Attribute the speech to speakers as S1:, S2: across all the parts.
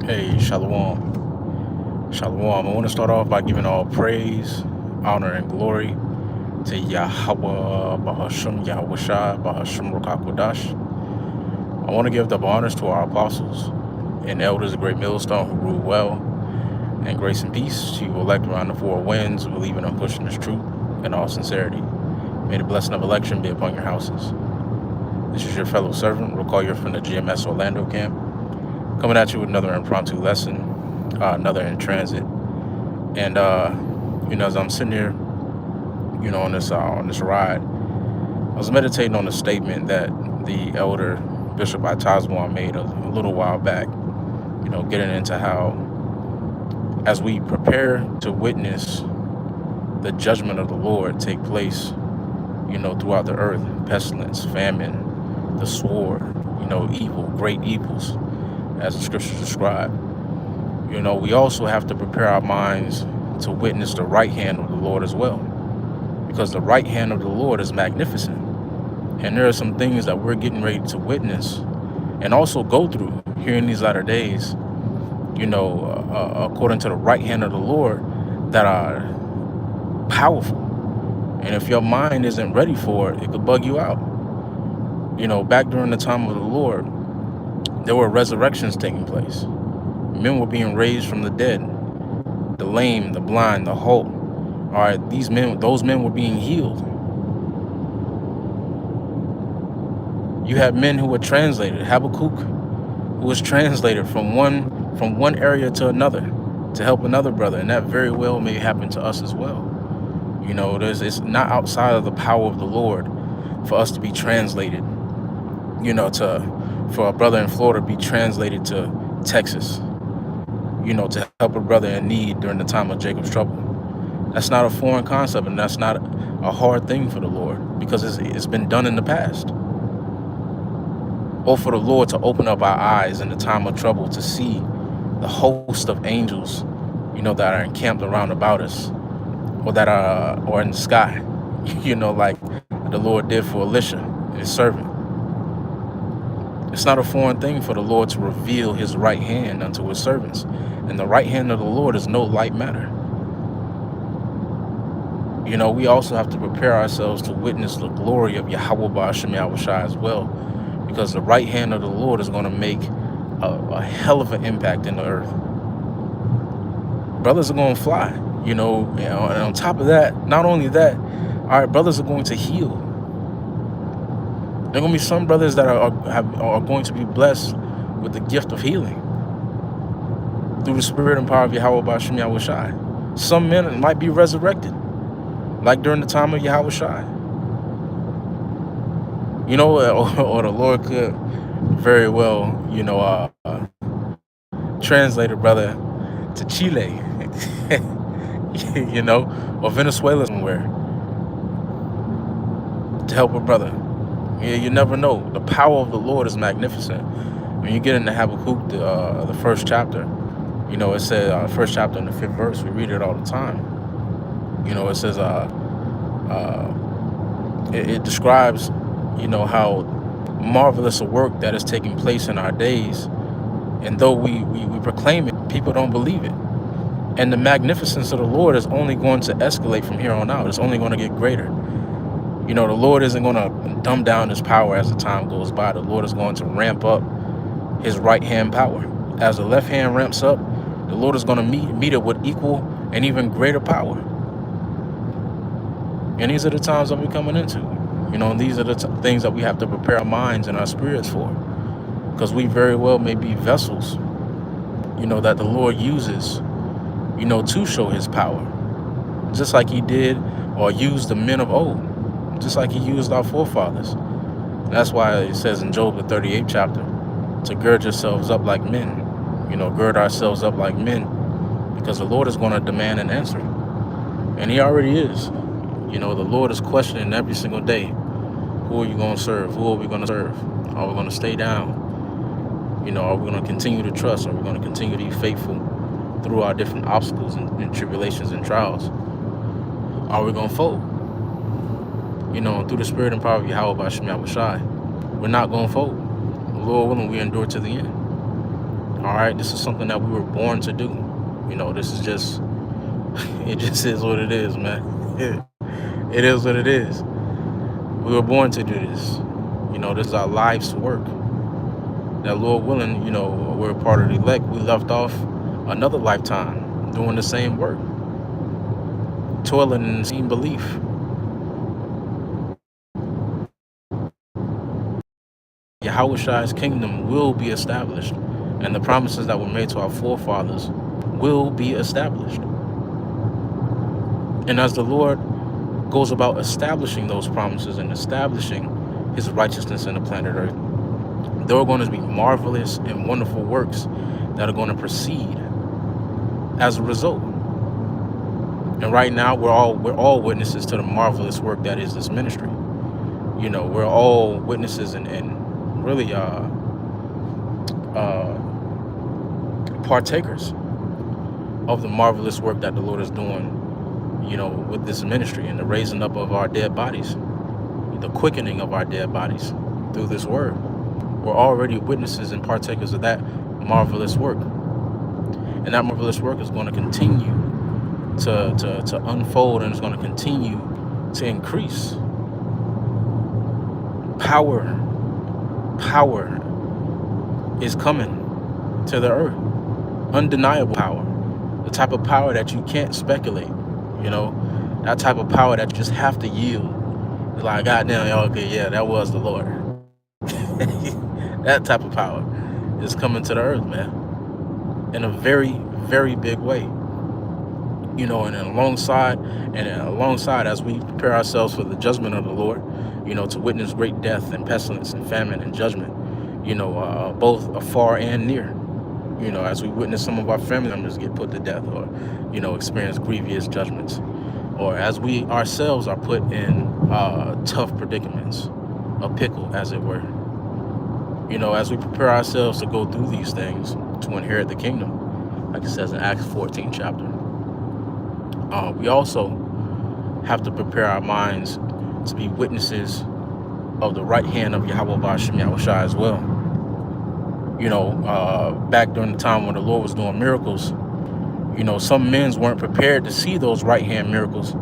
S1: Hey, Shalom. Shalom. I want to start off by giving all praise, honor, and glory to Yahweh, Bahasham Yahushua, Bahasham Rukakwadash. I want to give double honors to our apostles and elders of Great Millstone who rule well, and grace and peace to you elect around the four winds, believing and pushing this truth in all sincerity. May the blessing of election be upon your houses. This is your fellow servant, Rukoyer from the GMS Orlando camp, coming at you with another impromptu lesson, another in transit. And as I'm sitting here, on this ride, I was meditating on a statement that the elder Bishop Itazwan made a little while back. Getting into how, as we prepare to witness the judgment of the Lord take place, throughout the earth, pestilence, famine, the sword, evil, great evils, as the scriptures describe. We also have to prepare our minds to witness the right hand of the Lord as well, because the right hand of the Lord is magnificent. And there are some things that we're getting ready to witness and also go through here in these latter days, according to the right hand of the Lord, that are powerful. And if your mind isn't ready for it, it could bug you out. Back during the time of the Lord, there were resurrections taking place. Men were being raised from the dead, the lame, the blind, the halt. All right, those men were being healed. You had men who were translated. Habakkuk, who was translated from one area to another to help another brother, and that very well may happen to us as well. It's not outside of the power of the Lord for us to be translated. For a brother in Florida to be translated to Texas. To help a brother in need during the time of Jacob's trouble. That's not a foreign concept, and that's not a hard thing for the Lord, because it's been done in the past. Or for the Lord to open up our eyes in the time of trouble to see the host of angels, that are encamped around about us, or that are in the sky, like the Lord did for Elisha, his servant. It's not a foreign thing for the Lord to reveal his right hand unto his servants. And the right hand of the Lord is no light matter. We also have to prepare ourselves to witness the glory of Yahweh Ba'ashem Yahushua as well, because the right hand of the Lord is going to make a hell of an impact in the earth. Brothers are going to fly, and on top of that, not only that, our brothers are going to heal. There are going to be some brothers that are going to be blessed with the gift of healing through the spirit and power of Yahweh Ba'ashem Yahushua. Some men might be resurrected, like during the time of Yahushua. Or the Lord could very well, translate a brother to Chile, or Venezuela somewhere to help a brother. You never know. The power of the Lord is magnificent. When you get into Habakkuk, the first chapter, it says, first chapter in the 5th verse, we read it all the time. It says, it describes, how marvelous a work that is taking place in our days. And though we proclaim it, people don't believe it. And the magnificence of the Lord is only going to escalate from here on out. It's only going to get greater. The Lord isn't going to dumb down his power as the time goes by. The Lord is going to ramp up his right hand power. As the left hand ramps up, the Lord is going to meet it with equal and even greater power. And these are the times that we're coming into. These are the things that we have to prepare our minds and our spirits for. Because we very well may be vessels, that the Lord uses, to show his power. Just like he did or used the men of old. Just like he used our forefathers. That's why it says in Job, the 38th chapter, to gird yourselves up like men. Gird ourselves up like men, because the Lord is going to demand an answer. And he already is. The Lord is questioning every single day. Who are you going to serve? Who are we going to serve? Are we going to stay down? Are we going to continue to trust? Are we going to continue to be faithful through our different obstacles and tribulations and trials? Are we going to fold? Through the spirit and power of Yahweh Ba'ashem Yahushua, we're not going to fold. Lord willing, we endure to the end. All All right, this is something that we were born to do. This is just, it just is what it is, man. It is what it is. We were born to do this. This is our life's work. That, Lord willing, we're a part of the elect. We left off another lifetime doing the same work, toiling in the same belief. Yahweh's kingdom will be established, and the promises that were made to our forefathers will be established. And as the Lord goes about establishing those promises and establishing his righteousness in the planet Earth, there are going to be marvelous and wonderful works that are going to proceed as a result. And right now, we're all witnesses to the marvelous work that is this ministry. We're all witnesses and really partakers of the marvelous work that the Lord is doing, with this ministry and the raising up of our dead bodies, the quickening of our dead bodies through this word. We're already witnesses and partakers of that marvelous work. And that marvelous work is going to continue to unfold, and it's going to continue to increase. Power is coming to the earth. Undeniable power. The type of power that you can't speculate. That type of power that you just have to yield. You're like, goddamn, okay, yeah, that was the Lord. That type of power is coming to the earth, man, in a very, very big way. And alongside as we prepare ourselves for the judgment of the Lord, to witness great death and pestilence and famine and judgment, both afar and near, as we witness some of our family members get put to death or, experience grievous judgments, or as we ourselves are put in tough predicaments, a pickle, as it were. As we prepare ourselves to go through these things to inherit the kingdom, like it says in Acts 14 chapter, we also have to prepare our minds to be witnesses of the right hand of Yahweh Ba'ashem Yahushua as well. Back during the time when the Lord was doing miracles, some men weren't prepared to see those right hand miracles,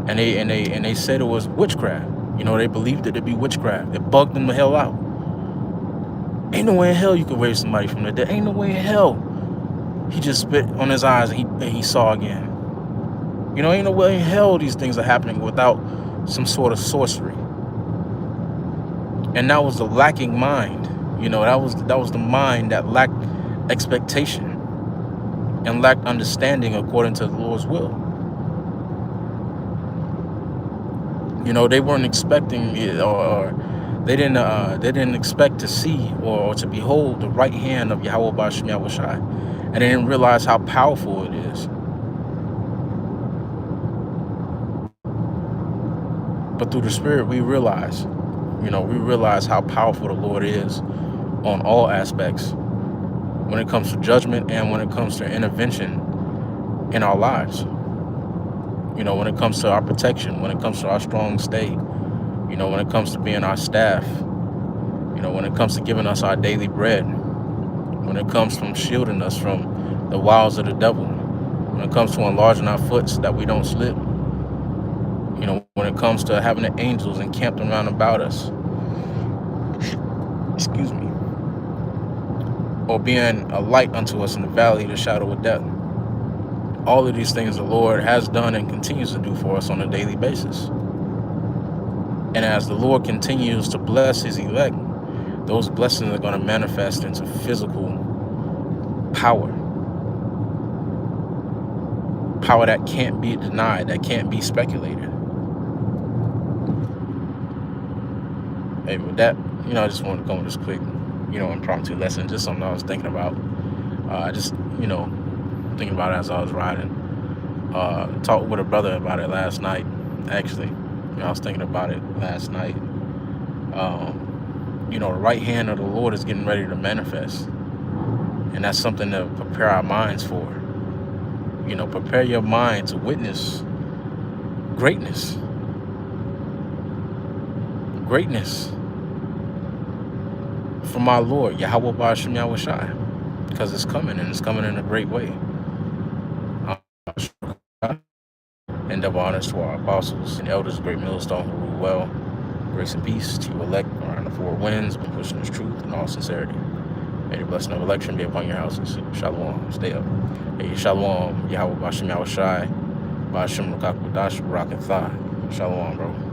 S1: and they said it was witchcraft. They believed it to be witchcraft. It bugged them the hell out. Ain't no way in hell you could raise somebody from the dead. Ain't no way in hell. He just spit on his eyes and he saw again. Ain't no way in hell these things are happening without some sort of sorcery. And that was the lacking mind. That was the mind that lacked expectation and lacked understanding according to the Lord's will. They weren't expecting it, or they didn't expect to see or to behold the right hand of Yahweh Ba'ashem Yahushua, and they didn't realize how powerful it is. But through the Spirit, we realize how powerful the Lord is on all aspects, when it comes to judgment and when it comes to intervention in our lives. When it comes to our protection, when it comes to our strong stay, when it comes to being our staff, when it comes to giving us our daily bread, when it comes from shielding us from the wiles of the devil, when it comes to enlarging our foot so that we don't slip, when it comes to having the angels encamped around about us, excuse me, or being a light unto us in the valley of the shadow of death. All of these things the Lord has done and continues to do for us on a daily basis. And as the Lord continues to bless his elect, those blessings are going to manifest into physical power. Power that can't be denied, that can't be speculated. Hey, with that, I just wanted to come with this quick, impromptu lesson, just something I was thinking about. Thinking about it as I was riding. Talked with a brother about it last night, actually. I was thinking about it last night. The right hand of the Lord is getting ready to manifest. And that's something to prepare our minds for. Prepare your mind to witness greatness. Greatness from our Lord, Yahweh Ba'ashem Yahushua. because it's coming, and it's coming in a great way. And double honors to our apostles and elders of Great Millstone who rule well. Grace and peace to you elect around the four winds, been pushing this truth in all sincerity. May the blessing of election be upon your houses. Shalom. Stay up. Hey, shalom. Yahweh Bashem Yahweh Shai. Bashem Lukaku Dash Barak and Thai. Shalom, bro.